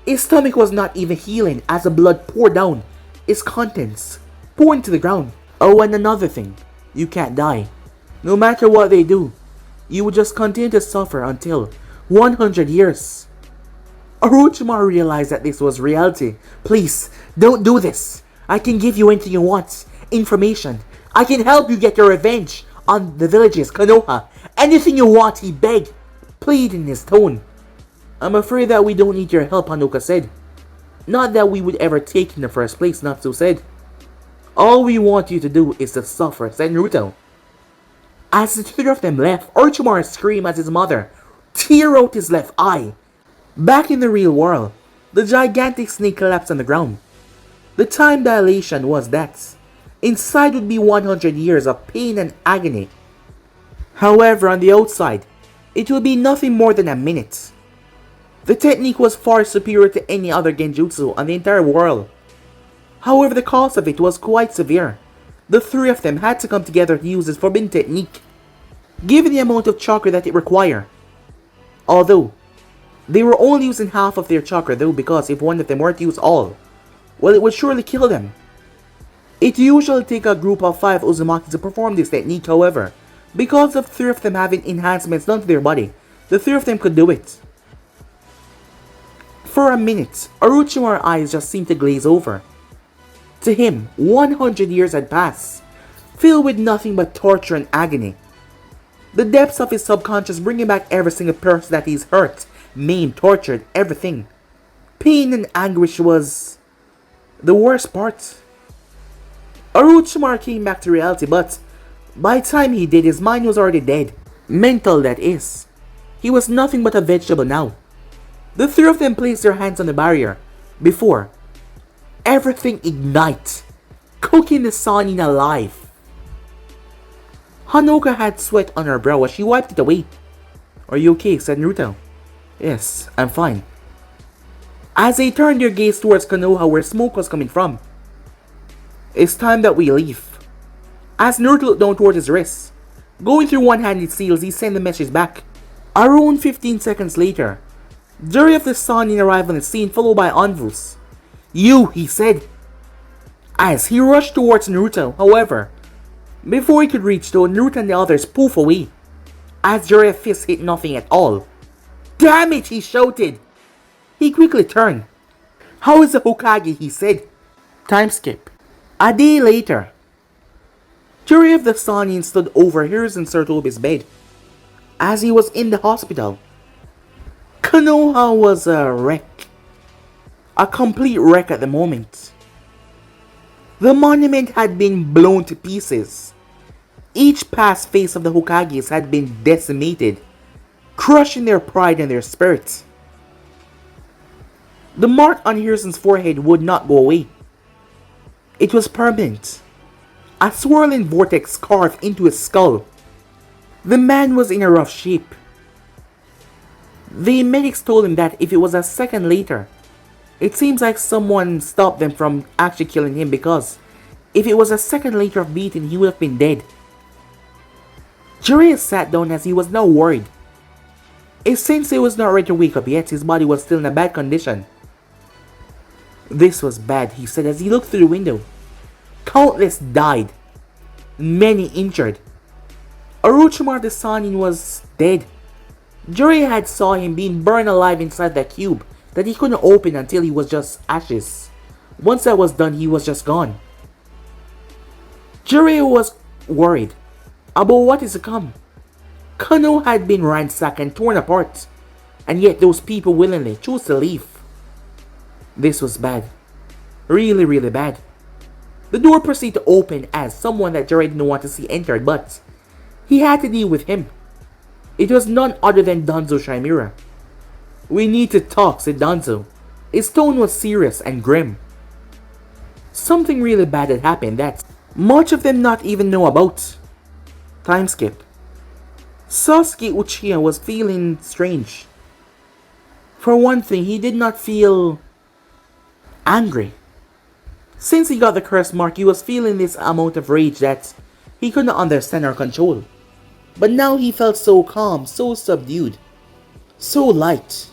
His stomach was not even healing as the blood poured down, its contents pouring to the ground. "Oh, and another thing, you can't die. No matter what they do, you will just continue to suffer until 100 years. Orochimaru realized that this was reality. "Please, don't do this. I can give you anything you want. Information. I can help you get your revenge on the villages, Konoha. Anything you want," he begged, pleading in his tone. "I'm afraid that we don't need your help," Hanoka said. "Not that we would ever take in the first place," Natsu said. "All we want you to do is to suffer," said Naruto. As the three of them left, Orochimaru screamed as his mother tear out his left eye. Back in the real world, the gigantic snake collapsed on the ground. The time dilation was that. Inside would be 100 years of pain and agony. However, on the outside, it will be nothing more than a minute. The technique was far superior to any other genjutsu on the entire world. However, the cost of it was quite severe. The three of them had to come together to use this forbidden technique. given the amount of chakra that it require. Although, they were only using half of their chakra though, because if one of them were to use all, well, it would surely kill them. It usually takes a group of 5 Uzumaki to perform this technique, however, because of 3 of them having enhancements done to their body, the 3 of them could do it. For a minute, Orochimaru's eyes just seemed to glaze over. To him, 100 years had passed, filled with nothing but torture and agony. The depths of his subconscious bringing back every single person that he's hurt, maimed, tortured, everything. Pain and anguish was the worst part. Orochimaru came back to reality, but by the time he did, his mind was already dead. Mental, that is. He was nothing but a vegetable now. The 3 of them placed their hands on the barrier before everything ignite, cooking the Sannin alive. Hanoka had sweat on her brow as she wiped it away. "Are you okay?" said Naruto. "Yes, I'm fine." As they turned their gaze towards Konoha where smoke was coming from. "It's time that we leave." As Naruto looked down towards his wrist, going through one-handed seals, he sent the message back. Around 15 seconds later, Jury of the Sannin arrived on the scene, followed by Anvus. "You," he said, as he rushed towards Naruto. However, before he could reach though, Naruto and the others poof away, as Jiraiya's fist hit nothing at all. "Damn it!" he shouted. He quickly turned. "How is the Hokage?" he said. Time skip. A day later, Jiraiya of the Sannin stood over Hiruzen Sarutobi's bed, as he was in the hospital. Konoha was a wreck. A complete wreck at the moment. The monument had been blown to pieces. Each past face of the Hokages had been decimated, crushing their pride and their spirit. The mark on Hiruzen's forehead would not go away. It was permanent. A swirling vortex carved into his skull. The man was in a rough shape. The medics told him that if it was a second later, it seems like someone stopped them from actually killing him, because if it was a second later of beating, he would have been dead. Jiraiya sat down as he was now worried. His sensei was not ready to wake up yet, his body was still in a bad condition. "This was bad," he said as he looked through the window. Countless died, many injured. Orochimaru the Sannin was dead. Jiraiya had saw him being burned alive inside that cube that he couldn't open until he was just ashes. Once that was done, he was just gone. Jiraiya was worried about what is to come. Konoha had been ransacked and torn apart, and yet those people willingly chose to leave. This was bad. Really, really bad. The door proceeded to open as someone that Jiraiya didn't want to see entered, but he had to deal with him. It was none other than Danzo Shimura. "We need to talk," said Danzo. His tone was serious and grim. Something really bad had happened that much of them not even know about. Time skip. Sasuke Uchiha was feeling strange. For one thing, he did not feel angry. Since he got the curse mark, he was feeling this amount of rage that he could not understand or control. But now he felt so calm, so subdued, so light.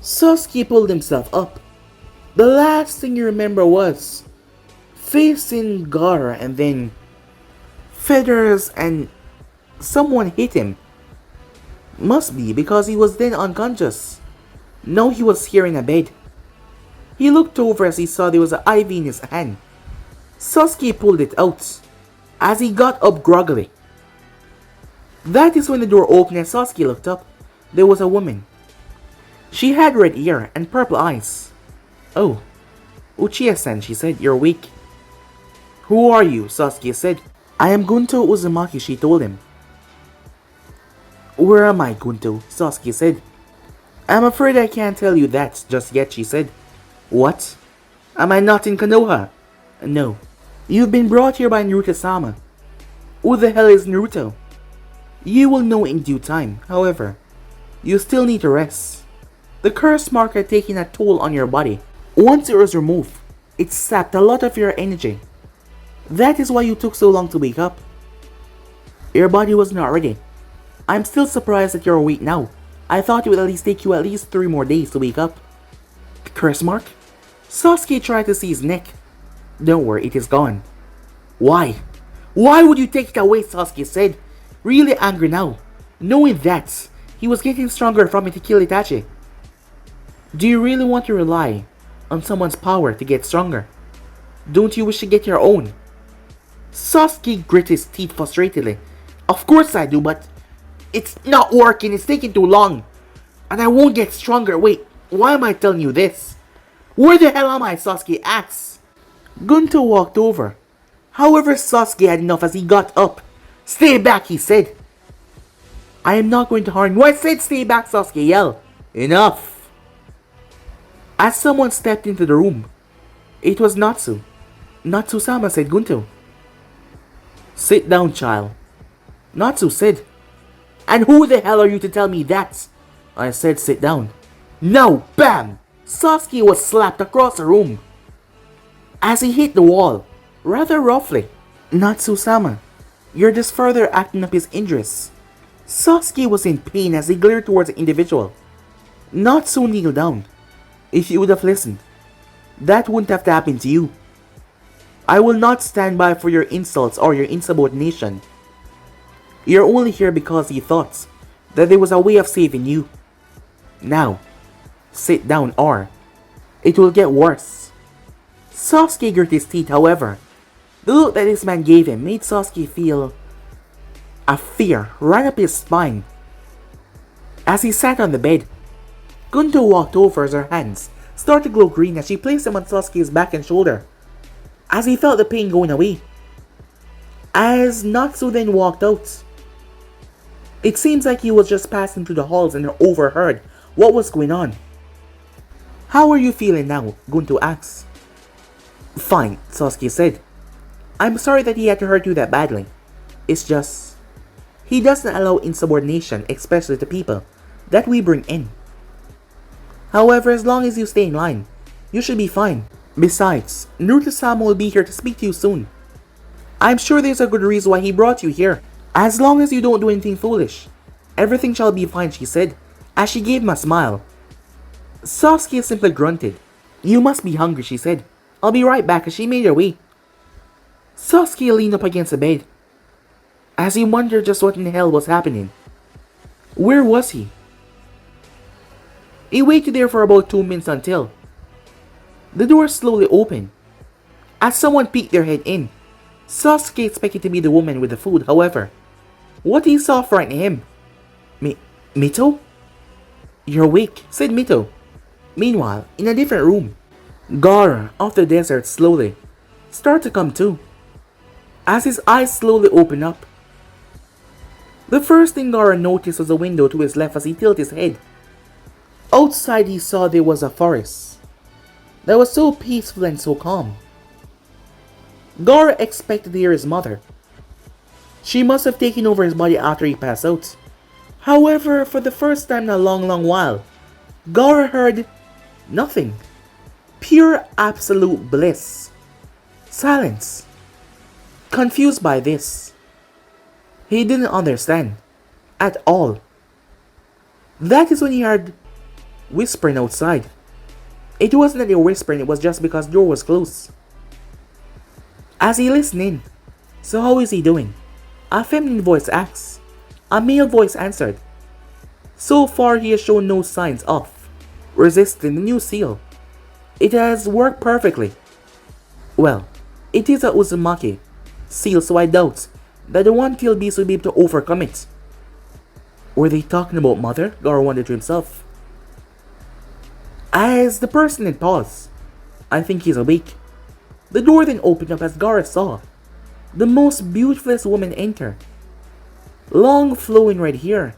Sasuke pulled himself up. The last thing he remembered was facing Gaara, and then feathers, and someone hit him. Must be because he was then unconscious. Now he was here in a bed. He looked over as he saw there was an IV in his hand. Sasuke pulled it out as he got up groggily. That is when the door opened and Sasuke looked up. There was a woman. She had red hair and purple eyes. "Oh, Uchiha-san," she said, "you're weak." "Who are you?" Sasuke said. "I am Gunto Uzumaki," she told him. "Where am I, Gunto?" Sasuke said. "I'm afraid I can't tell you that just yet," she said. "What? Am I not in Konoha?" "No. You've been brought here by Naruto-sama." "Who the hell is Naruto?" "You will know in due time. However, you still need to rest. The curse mark had taken a toll on your body. Once it was removed, it sapped a lot of your energy. That is why you took so long to wake up." Your body was not ready. I'm still surprised that you're awake now. I thought it would at least take you at least 3 more days to wake up. Curse mark? Sasuke tried to see his neck. Don't worry, it is gone. Why? Why would you take it away, Sasuke said, really angry now, knowing that he was getting stronger from it to kill Itachi. Do you really want to rely on someone's power to get stronger? Don't you wish to get your own? Sasuke grit his teeth frustratedly. Of course I do, but it's not working, it's taking too long. And I won't get stronger. Wait, why am I telling you this? Where the hell am I? Sasuke asks. Gunto walked over. However, Sasuke had enough as he got up. Stay back, he said. I am not going to harm you. I said stay back, Sasuke yelled. Enough. As someone stepped into the room, it was Natsu. Natsu-sama, said Gunto. Sit down, child. Natsu said. And who the hell are you to tell me that? I said sit down. No, bam! Sasuke was slapped across the room as he hit the wall, rather roughly. Natsu-sama, you're just further acting up his injuries. Sasuke was in pain as he glared towards the individual. Natsu kneeled down. If you would have listened, that wouldn't have happened to you. I will not stand by for your insults or your insubordination. You're only here because you thought that there was a way of saving you. Now, sit down or it will get worse. Sasuke grit his teeth, however. The look that this man gave him made Sasuke feel a fear right up his spine. As he sat on the bed, Gunto walked over as her hands started to glow green as she placed them on Sasuke's back and shoulder, as he felt the pain going away. As Natsu then walked out, it seems like he was just passing through the halls and overheard what was going on. How are you feeling now? Gunto asked. Fine, Sasuke said. I'm sorry that he had to hurt you that badly. It's just, he doesn't allow insubordination, especially to people that we bring in. However, as long as you stay in line, you should be fine. Besides, Naruto-sama will be here to speak to you soon. I'm sure there's a good reason why he brought you here. As long as you don't do anything foolish, everything shall be fine, she said, as she gave him a smile. Sasuke simply grunted. You must be hungry, she said. I'll be right back, as she made her way. Sasuke leaned up against the bed, as he wondered just what in the hell was happening. Where was he? He waited there for about 2 minutes until the door slowly opened. As someone peeked their head in, Sasuke expected to be the woman with the food. However, what he saw frightened him. Mito? You're awake, said Mito. Meanwhile, in a different room, Gaara of the desert slowly started to come to, as his eyes slowly opened up. The first thing Gaara noticed was a window to his left as he tilted his head. Outside he saw there was a forest that was so peaceful and so calm. Gaara expected to hear his mother. She must have taken over his body after he passed out. However, for the first time in a long while, Gaara heard nothing. Pure absolute bliss. Silence. Confused by this, he didn't understand at all. That is when he heard whispering outside. It wasn't that they were whispering, it was just because the door was closed. As he listened in, so how is he doing? A feminine voice asked. A male voice answered. So far he has shown no signs of resisting the new seal. It has worked perfectly. Well, it is a Uzumaki seal, so I doubt that the one-tailed beast will be able to overcome it. Were they talking about mother? Gaara wondered to himself. As the person had paused, I think he's awake. The door then opened up as Gaara saw the most beautiful woman enter. Long flowing red hair,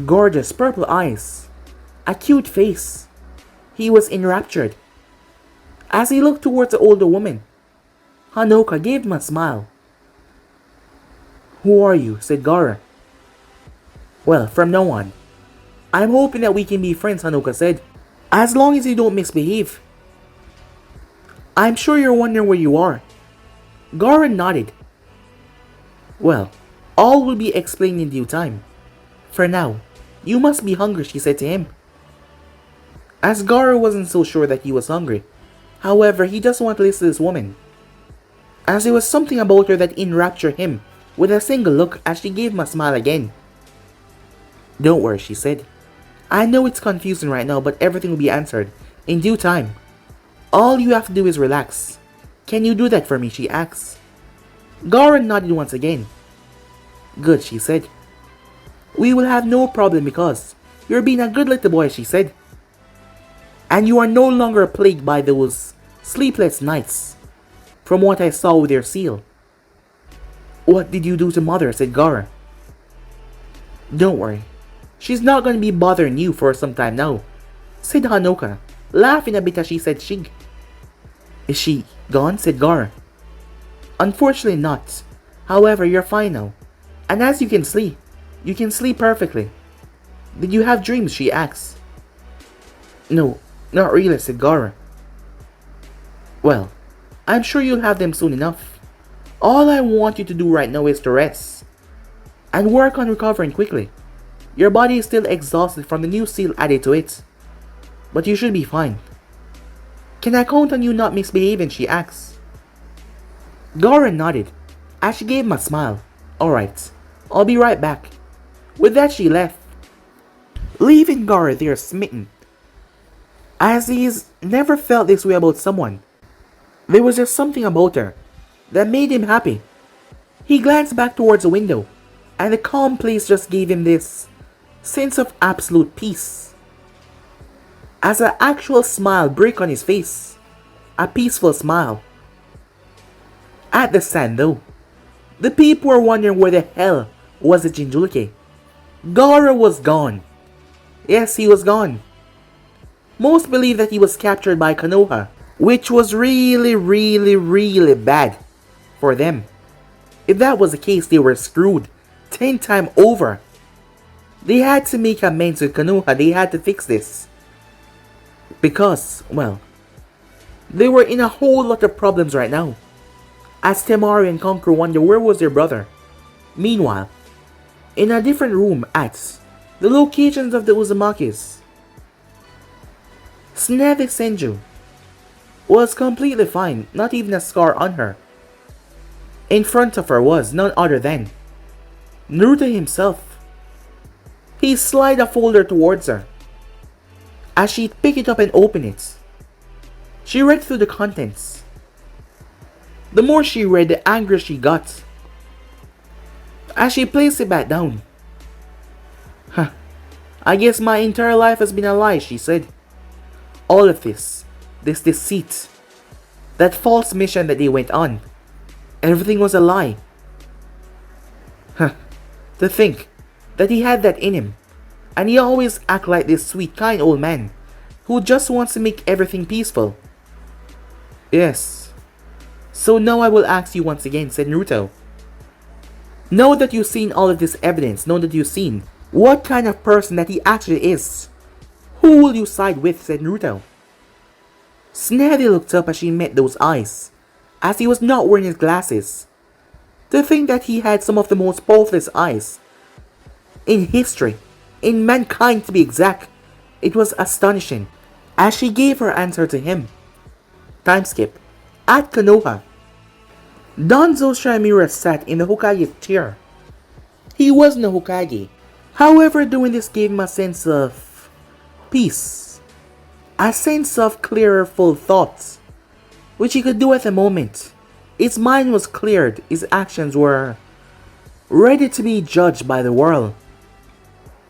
gorgeous purple eyes, a cute face. He was enraptured. As he looked towards the older woman, Hanoka gave him a smile. Who are you? Said Gaara. Well, from now on, I'm hoping that we can be friends, Hanoka said. As long as you don't misbehave. I'm sure you're wondering where you are. Gaara nodded. Well, All will be explained in due time. For now, you must be hungry, she said to him. As Gaara wasn't so sure that he was hungry. However, he just wanted to listen to this woman, as there was something about her that enraptured him with a single look as she gave him a smile again. Don't worry, she said. I know it's confusing right now, but everything will be answered in due time. All you have to do is relax. Can you do that for me, she asked. Gaara nodded once again. Good, she said. We will have no problem because you're being a good little boy, she said. And you are no longer plagued by those sleepless nights, from what I saw with your seal. What did you do to mother, said Gaara. Don't worry. She's not going to be bothering you for some time now, said Hanoka, laughing a bit as she said Shig. Is she gone, said Gaara. Unfortunately not. However, you're fine now. And as you can sleep perfectly. Did you have dreams, she asked. No, not really, said Gaara. Well, I'm sure you'll have them soon enough. All I want you to do right now is to rest and work on recovering quickly. Your body is still exhausted from the new seal added to it, but you should be fine. Can I count on you not misbehaving, she asked. Gaara nodded as she gave him a smile. Alright, I'll be right back. With that she left, leaving Gaara there smitten, as he's never felt this way about someone. There was just something about her that made him happy. He glanced back towards the window, and the calm place just gave him this sense of absolute peace. As an actual smile broke on his face, a peaceful smile. At the stand though, the people were wondering where the hell was the Jinchuriki. Gaara was gone. Yes, he was gone. Most believe that he was captured by Konoha, which was really bad for them. If that was the case, they were screwed 10 times over. They had to make amends with Konoha. They had to fix this. Because, well, they were in a whole lot of problems right now. As Temari and Conqueror wonder where was their brother. Meanwhile, in a different room at the locations of the Uzumakis, Tsunade Senju was completely fine, not even a scar on her. In front of her was none other than Naruto himself. He slid a folder towards her. As she picked it up and opened it, she read through the contents. The more she read, the angrier she got. As she placed it back down. Huh, I guess my entire life has been a lie, she said. All of this deceit, that false mission that they went on, everything was a lie. Huh, to think that he had that in him, and he always act like this sweet, kind old man who just wants to make everything peaceful. Yes. So now I will ask you once again, said Naruto. Now that you've seen all of this evidence, now that you've seen what kind of person that he actually is, who will you side with, said Naruto. Tsunade looked up as she met those eyes, as he was not wearing his glasses. To think that he had some of the most powerful eyes in history, in mankind to be exact, it was astonishing. As she gave her answer to him. Time skip. At Konoha, Danzo Shamira sat in the Hokage's chair. He wasn't a Hokage. However, doing this gave him a sense of peace. A sense of clearer, full thoughts, which he could do at the moment. His mind was cleared, his actions were ready to be judged by the world.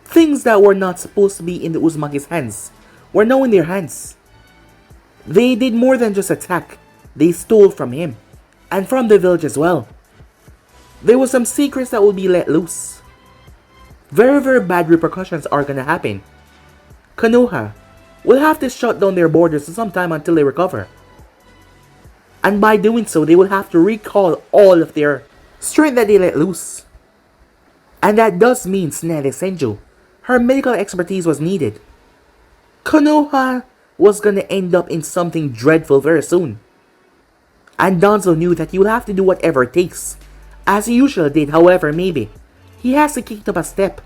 Things that were not supposed to be in the Uzumaki's hands were now in their hands. They did more than just attack, they stole from him, and from the village as well. There were some secrets that would be let loose. Very bad repercussions are gonna happen. Konoha will have to shut down their borders for some time until they recover. And by doing so, they will have to recall all of their strength that they let loose. And that does mean Tsunade Senju, her medical expertise was needed. Konoha was gonna end up in something dreadful very soon. And Danzo knew that he would have to do whatever it takes as he usually did. However, maybe he has to kick up a step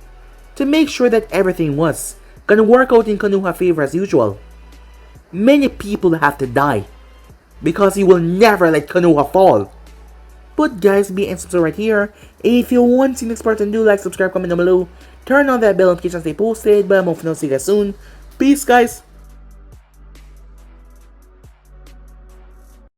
to make sure that everything was gonna work out in Konoha favor as usual. Many people have to die because he will never let Konoha fall. But guys, be subscribe right here. If you want to see the next part, then do like, subscribe, comment down below. Turn on that bell notification to stay posted. But I'm off now. See you guys soon. Peace, guys.